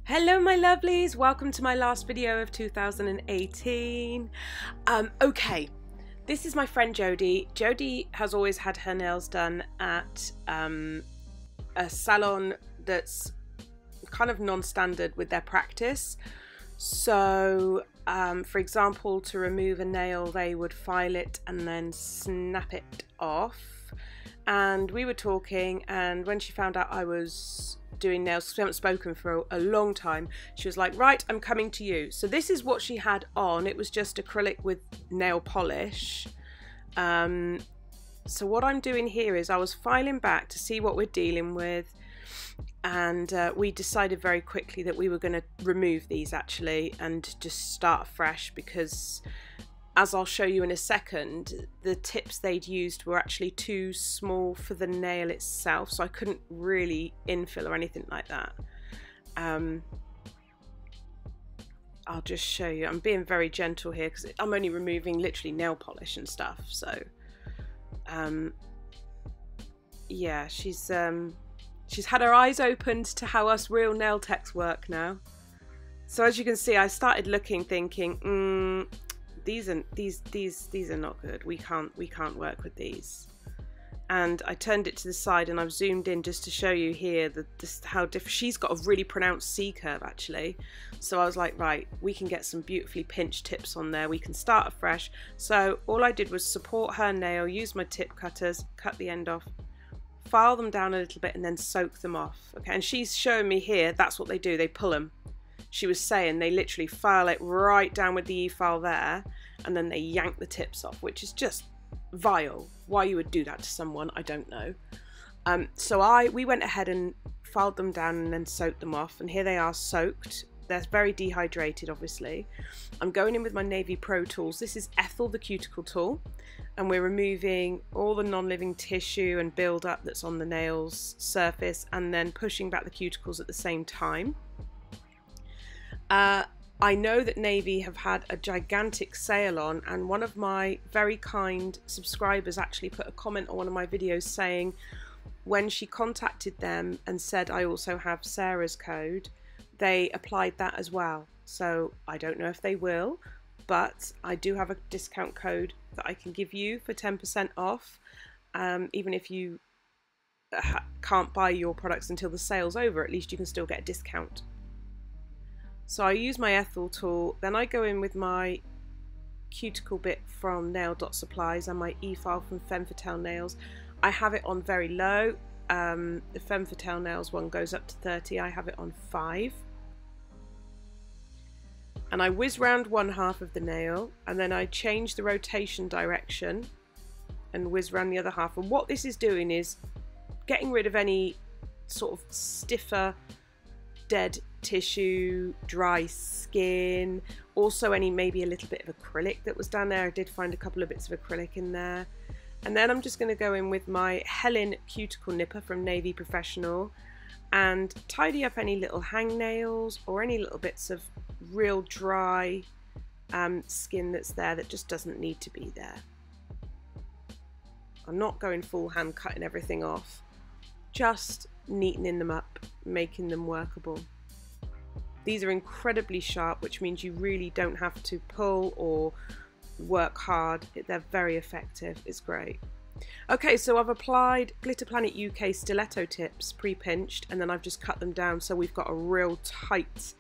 Hello my lovelies, welcome to my last video of 2018. Okay, this is my friend Jodie. Jodie has always had her nails done at a salon that's kind of non-standard with their practice. So for example, to remove a nail they would file it and then snap it off. And we were talking, and when she found out I was doing nails, because we haven't spoken for a long time, she was like, right, I'm coming to you. So this is what she had on. It was just acrylic with nail polish. So what I'm doing here is I was filing back to see what we're dealing with, and we decided very quickly that we were going to remove these actually and just start fresh, because as I'll show you in a second, the tips they'd used were actually too small for the nail itself, so I couldn't really infill or anything like that. I'll just show you. I'm being very gentle here because I'm only removing literally nail polish and stuff. So yeah, she's had her eyes opened to how us real nail techs work now. So as you can see, I started looking, thinking, these are not good. We can't work with these. And I turned it to the side and I've zoomed in just to show you here how different. She's got a really pronounced C curve actually. So I was like, right, we can get some beautifully pinched tips on there. We can start afresh. So all I did was support her nail, use my tip cutters, cut the end off, file them down a little bit and then soak them off. Okay, and she's showing me here, that's what they do, they pull them. She was saying they literally file it right down with the E-file there and then they yank the tips off, which is just vile. Why you would do that to someone, I don't know. So we went ahead and filed them down and then soaked them off, and here they are soaked. They're very dehydrated obviously. I'm going in with my Navy Pro tools. This is Ethel, the cuticle tool, and we're removing all the non-living tissue and build-up that's on the nails surface and then pushing back the cuticles at the same time. I know that Navy have had a gigantic sale on, and one of my very kind subscribers actually put a comment on one of my videos saying when she contacted them and said I also have Sarah's code, they applied that as well. So I don't know if they will, but I do have a discount code that I can give you for 10% off, even if you can't buy your products until the sale's over, at least you can still get a discount. So I use my Ethel tool, then I go in with my cuticle bit from Nail Dot Supplies and my E-file from Femme Fatale Nails. I have it on very low. The Femme Fatale Nails one goes up to 30, I have it on 5. And I whiz round one half of the nail and then I change the rotation direction and whiz round the other half. And what this is doing is getting rid of any sort of stiffer, dead tissue, dry skin, also any maybe a little bit of acrylic that was down there. I did find a couple of bits of acrylic in there. And then I'm just going to go in with my Helen cuticle nipper from Navy Professional and tidy up any little hangnails or any little bits of real dry skin that's there that just doesn't need to be there. I'm not going full hand cutting everything off, just neatening them up, making them workable. These are incredibly sharp, which means you really don't have to pull or work hard. They're very effective. It's great. Okay, so I've applied Glitter Planet UK stiletto tips pre-pinched, and then I've just cut them down so we've got a real tight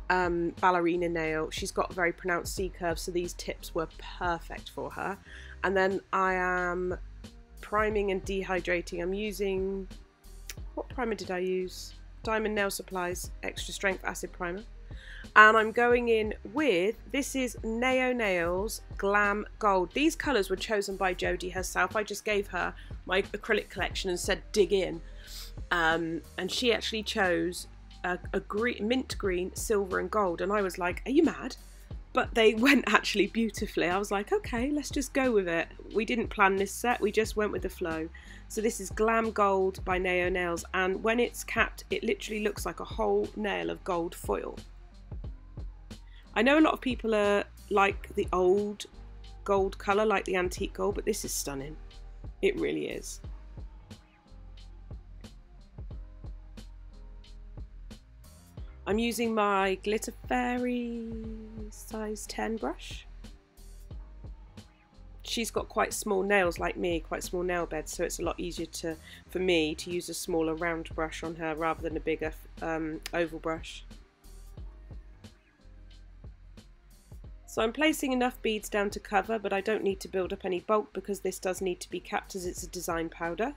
ballerina nail. She's got a very pronounced C curve, so these tips were perfect for her. And then I am priming and dehydrating. I'm using, what primer did I use? Diamond Nail Supplies Extra Strength Acid Primer. And I'm going in with, this is Neo Nails Glam Gold. These colours were chosen by Jodie herself. I just gave her my acrylic collection and said dig in. And she actually chose a mint green, silver and gold. And I was like, are you mad? But they went actually beautifully. I was like, okay, let's just go with it. We didn't plan this set, we just went with the flow. So this is Glam Gold by Neo Nails, and when it's capped, it literally looks like a whole nail of gold foil. I know a lot of people are like the old gold colour, like the antique gold, but this is stunning. It really is. I'm using my Glitter Fairy size 10 brush. She's got quite small nails like me, quite small nail beds, so it's a lot easier for me to use a smaller round brush on her rather than a bigger oval brush. So I'm placing enough beads down to cover, but I don't need to build up any bulk because this does need to be capped as it's a design powder.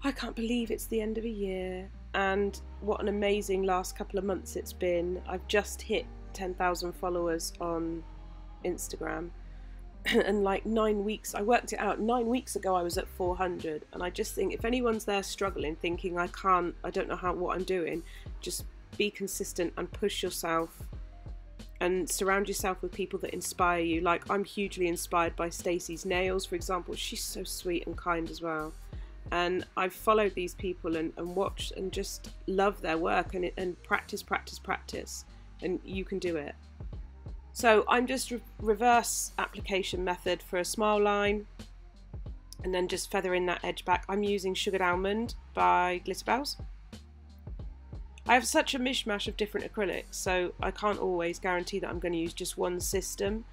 I can't believe it's the end of a year, and what an amazing last couple of months it's been. I've just hit 10,000 followers on Instagram, and like 9 weeks, I worked it out, 9 weeks ago I was at 400, and I just think if anyone's there struggling, thinking I don't know what I'm doing, just be consistent and push yourself and surround yourself with people that inspire you. Like, I'm hugely inspired by Stacey's nails, for example. She's so sweet and kind as well. And I've followed these people and watched and just love their work and practice, and you can do it. So I'm just reverse application method for a smile line, and then just feathering that edge back. I'm using Sugared Almond by Glitterbels. I have such a mishmash of different acrylics, so I can't always guarantee that I'm going to use just one system.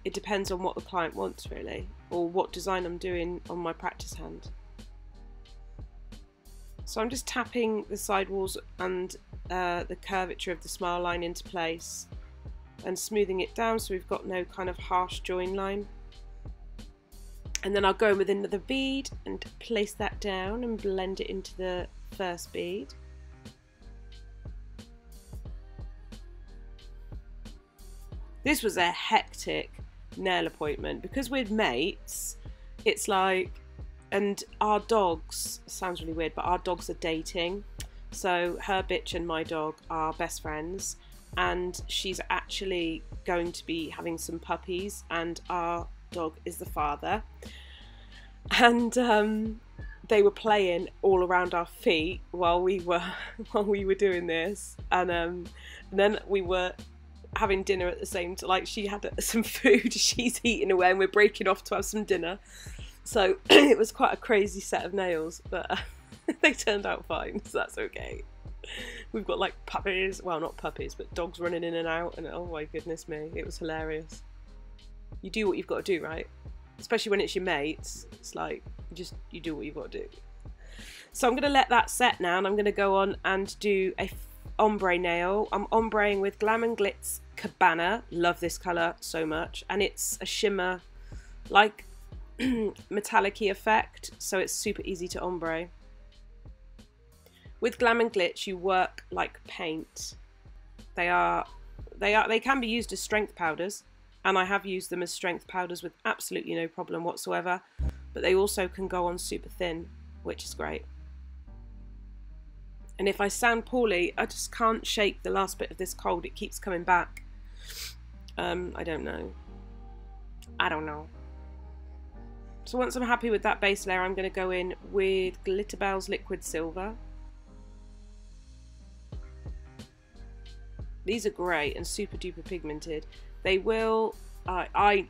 It depends on what the client wants really, or what design I'm doing on my practice hand. So I'm just tapping the sidewalls and the curvature of the smile line into place and smoothing it down so we've got no kind of harsh join line. And then I'll go in with another bead and place that down and blend it into the first bead. This was a hectic nail appointment because we're mates. It's like, and our dogs, sounds really weird, but our dogs are dating. So her bitch and my dog are best friends, and she's actually going to be having some puppies, and our dog is the father. And they were playing all around our feet while we were doing this, and then we were having dinner at the same time. Like, she had some food she's eating away, and we're breaking off to have some dinner. So it was quite a crazy set of nails, but they turned out fine, so that's okay. We've got like puppies, well, not puppies, but dogs running in and out, and oh my goodness me, it was hilarious. You do what you've got to do, right? Especially when it's your mates. It's like, you do what you've got to do. So I'm going to let that set now, and I'm going to go on and do a ombre nail. I'm ombreing with Glam and Glits Cabanah. Love this colour so much, and it's a shimmer, like metallic-y effect, so it's super easy to ombre. With Glam and Glitch, you work like paint. They can be used as strength powders, and I have used them as strength powders with absolutely no problem whatsoever, but they also can go on super thin, which is great. And if I sound poorly, I just can't shake the last bit of this cold. It keeps coming back. I don't know. So once I'm happy with that base layer, I'm going to go in with Glitterbels Liquid Silver. These are great and super duper pigmented. They will, I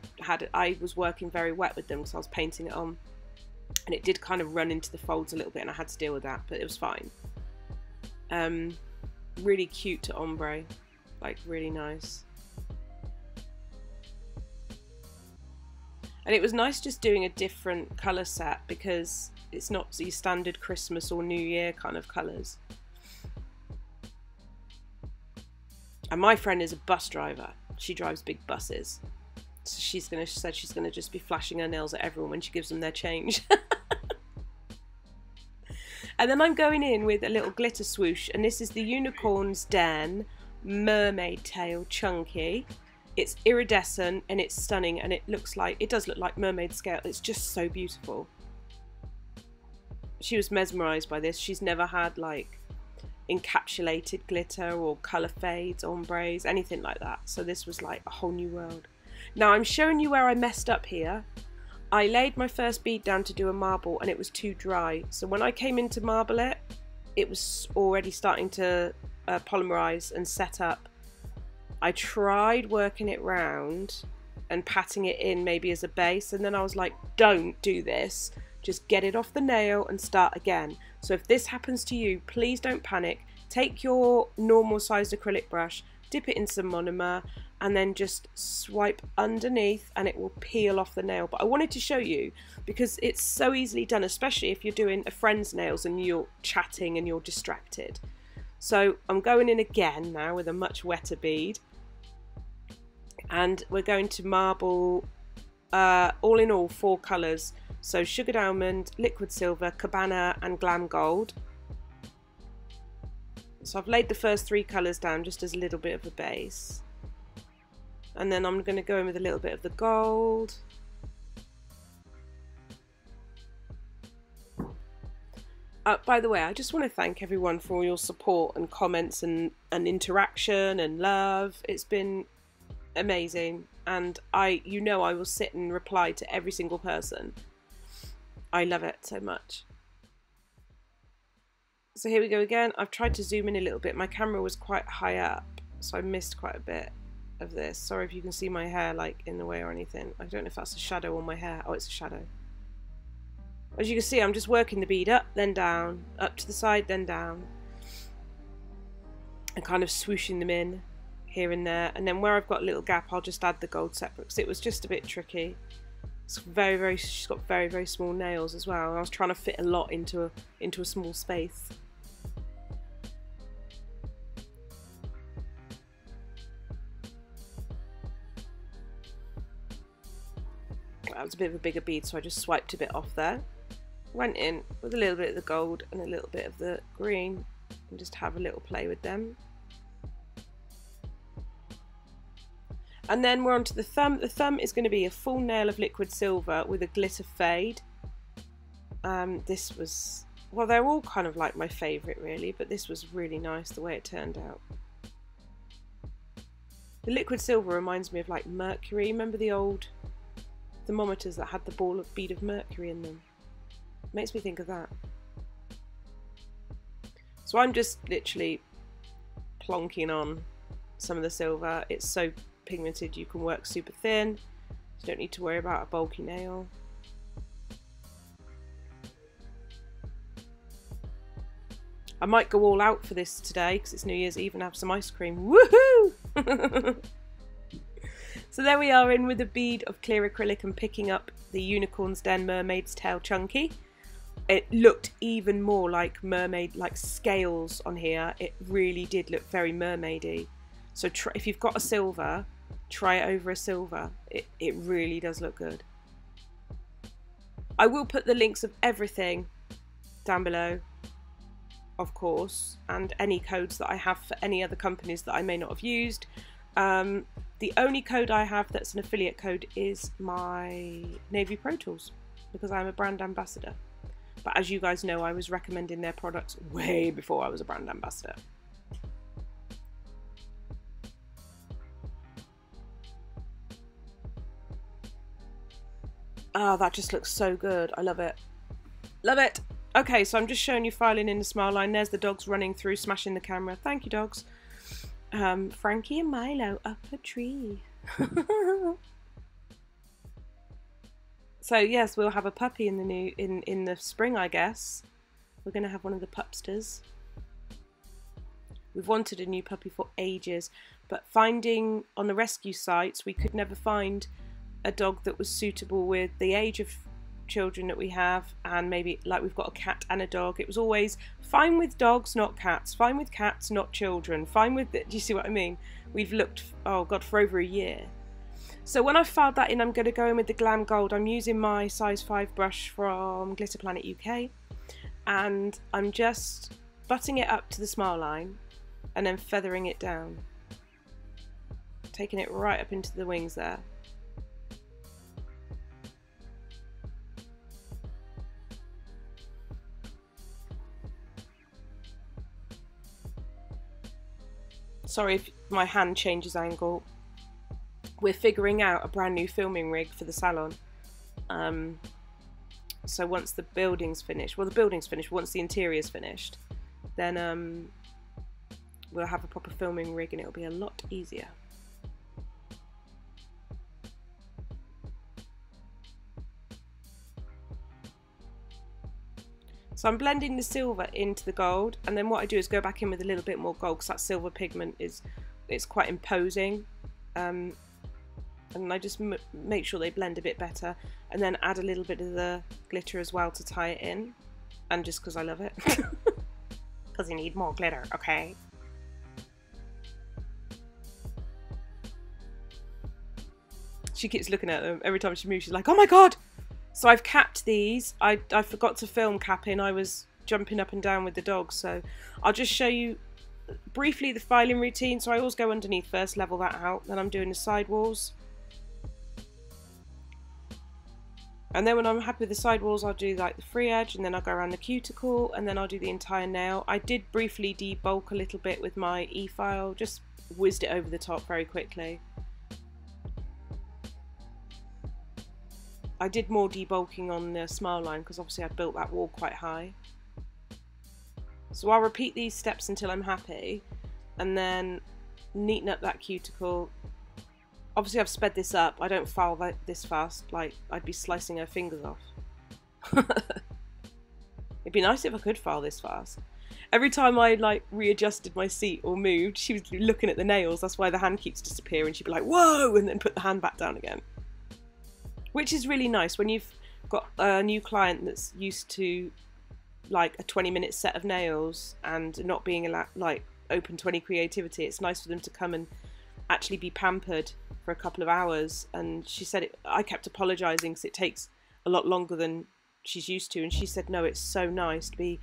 was working very wet with them because I was painting it on, and it did kind of run into the folds a little bit, and I had to deal with that, but it was fine. Really cute to ombre, like really nice. And it was nice just doing a different colour set because it's not your standard Christmas or New Year kind of colours. And my friend is a bus driver. She drives big buses. So said she's gonna just be flashing her nails at everyone when she gives them their change. And then I'm going in with a little glitter swoosh, and this is the Unicorn's Den Mermaid Tail Chunky. It's iridescent and it's stunning, and it does look like mermaid scale. It's just so beautiful. She was mesmerised by this. She's never had like encapsulated glitter or colour fades, ombres, anything like that. So this was like a whole new world. Now I'm showing you where I messed up here. I laid my first bead down to do a marble and it was too dry. So when I came in to marble it, it was already starting to polymerise and set up. I tried working it round and patting it in maybe as a base, and then I was like, don't do this, just get it off the nail and start again. So if this happens to you, please don't panic. Take your normal sized acrylic brush, dip it in some monomer, and then just swipe underneath and it will peel off the nail. But I wanted to show you because it's so easily done, especially if you're doing a friend's nails and you're chatting and you're distracted. So I'm going in again now with a much wetter bead, and we're going to marble all in all 4 colours. So Sugared Almond, Liquid Silver, Cabanah and Glam Gold. So I've laid the first 3 colours down just as a little bit of a base. And then I'm going to go in with a little bit of the gold. By the way, I just want to thank everyone for all your support and comments and interaction and love. It's been amazing, and I will sit and reply to every single person. I love it so much. So here we go again. I've tried to zoom in a little bit. My camera was quite high up, so I missed quite a bit of this. Sorry if you can see my hair like in the way or anything. I don't know if that's a shadow on my hair. Oh, it's a shadow. As you can see, I'm just working the bead up, then down, up to the side, then down, and kind of swooshing them in here and there. And then where I've got a little gap, I'll just add the gold separate because it was just a bit tricky. It's she's got very small nails as well. I was trying to fit a lot into a small space. That was a bit of a bigger bead, so I just swiped a bit off there. Went in with a little bit of the gold and a little bit of the green and just have a little play with them. And then we're on to the thumb. The thumb is going to be a full nail of liquid silver with a glitter fade. This was, well, they're all kind of like my favourite really, but this was really nice the way it turned out. The liquid silver reminds me of like mercury. Remember the old thermometers that had the bead of mercury in them? Makes me think of that. So I'm just literally plonking on some of the silver. It's so pigmented you can work super thin. You don't need to worry about a bulky nail. I might go all out for this today because it's New Year's Eve and have some ice cream. Woohoo! So there we are, in with a bead of clear acrylic and picking up the Unicorn's Den Mermaid's Tail Chunky. It looked even more like mermaid, like scales on here. It really did look very mermaidy. So if you've got a silver, try it over a silver. It really does look good. I will put the links of everything down below, of course, and any codes that I have for any other companies that I may not have used. The only code I have that's an affiliate code is my Navy Pro Tools, because I'm a brand ambassador. But as you guys know, I was recommending their products way before I was a brand ambassador. Ah, that just looks so good. I love it. Love it. Okay, so I'm just showing you filing in the smile line. There's the dogs running through, smashing the camera. Thank you, dogs. Frankie and Milo up a tree. So yes, we'll have a puppy in the in the spring, I guess. We're gonna have one of the pupsters. We've wanted a new puppy for ages, but finding on the rescue sites, we could never find a dog that was suitable with the age of children that we have, and maybe like we've got a cat and a dog. It was always fine with dogs, not cats, fine with cats, not children, fine with do you see what I mean? We've looked, oh god, for over a year. So when I've filed that in, I'm going to go in with the Glam Gold. I'm using my size 5 brush from Glitter Planet UK, and I'm just butting it up to the smile line and then feathering it down, taking it right up into the wings there. Sorry if my hand changes angle. We're figuring out a brand new filming rig for the salon. So once the building's finished, well, the building's finished, once the interior's finished, then we'll have a proper filming rig and it'll be a lot easier. So I'm blending the silver into the gold, and then what I do is go back in with a little bit more gold because that silver pigment it's quite imposing, and I just make sure they blend a bit better, and then add a little bit of the glitter as well to tie it in, and just because I love it, because you need more glitter, okay? She keeps looking at them every time she moves. She's like, oh my god! So I've capped these. I forgot to film capping. I was jumping up and down with the dogs. So I'll just show you briefly the filing routine. So I always go underneath first, level that out. Then I'm doing the side walls. And then when I'm happy with the side walls, I'll do like the free edge, and then I'll go around the cuticle, and then I'll do the entire nail. I did briefly debulk a little bit with my e-file, just whizzed it over the top very quickly. I did more debulking on the smile line because obviously I built that wall quite high. So I'll repeat these steps until I'm happy, and then neaten up that cuticle. Obviously I've sped this up. I don't file this fast, like I'd be slicing her fingers off. It'd be nice if I could file this fast. Every time I like readjusted my seat or moved, she was looking at the nails. That's why the hand keeps disappearing. She'd be like, whoa, and then put the hand back down again. Which is really nice when you've got a new client that's used to like a 20-minute set of nails and not being like open to any creativity. It's nice for them to come and actually be pampered for a couple of hours. And she said I kept apologising because it takes a lot longer than she's used to, and she said no, it's so nice to be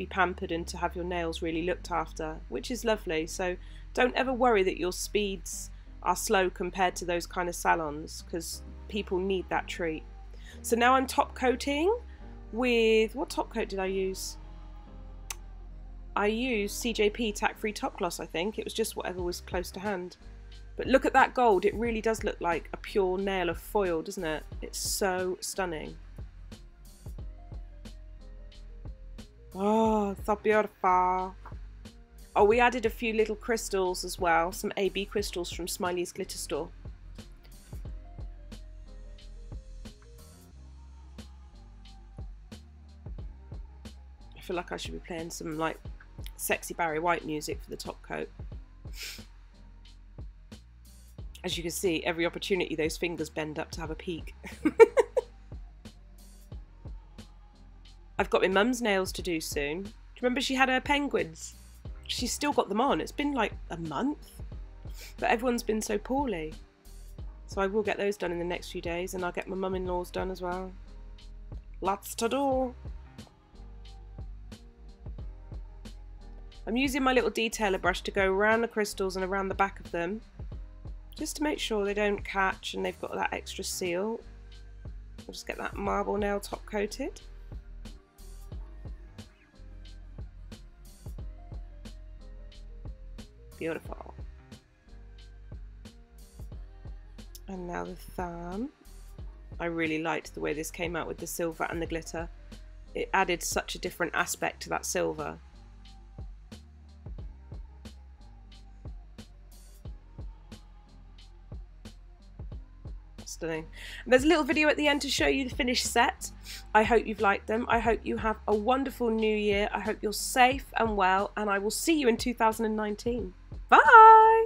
pampered and to have your nails really looked after, which is lovely. So don't ever worry that your speeds are slow compared to those kind of salons, because people need that treat. So now I'm top coating with, what top coat did I use? I used CJP tack free top gloss. I think it was just whatever was close to hand. But look at that gold, it really does look like a pure nail of foil, doesn't it? It's so stunning. Oh, so beautiful. Oh, we added a few little crystals as well, some AB crystals from Smiley's Glitter Store. I feel like I should be playing some like sexy Barry White music for the top coat. As you can see, every opportunity those fingers bend up to have a peek. I've got my mum's nails to do soon. Do you remember she had her penguins? She's still got them on. It's been like a month, but everyone's been so poorly. So I will get those done in the next few days, and I'll get my mum-in-law's done as well. Lots to do. I'm using my little detailer brush to go around the crystals and around the back of them, just to make sure they don't catch and they've got that extra seal. I'll just get that marble nail top coated. Beautiful. And now the thumb. I really liked the way this came out with the silver and the glitter. It added such a different aspect to that silver. Stunning. There's a little video at the end to show you the finished set. I hope you've liked them. I hope you have a wonderful new year. I hope you're safe and well, and I will see you in 2019. Bye!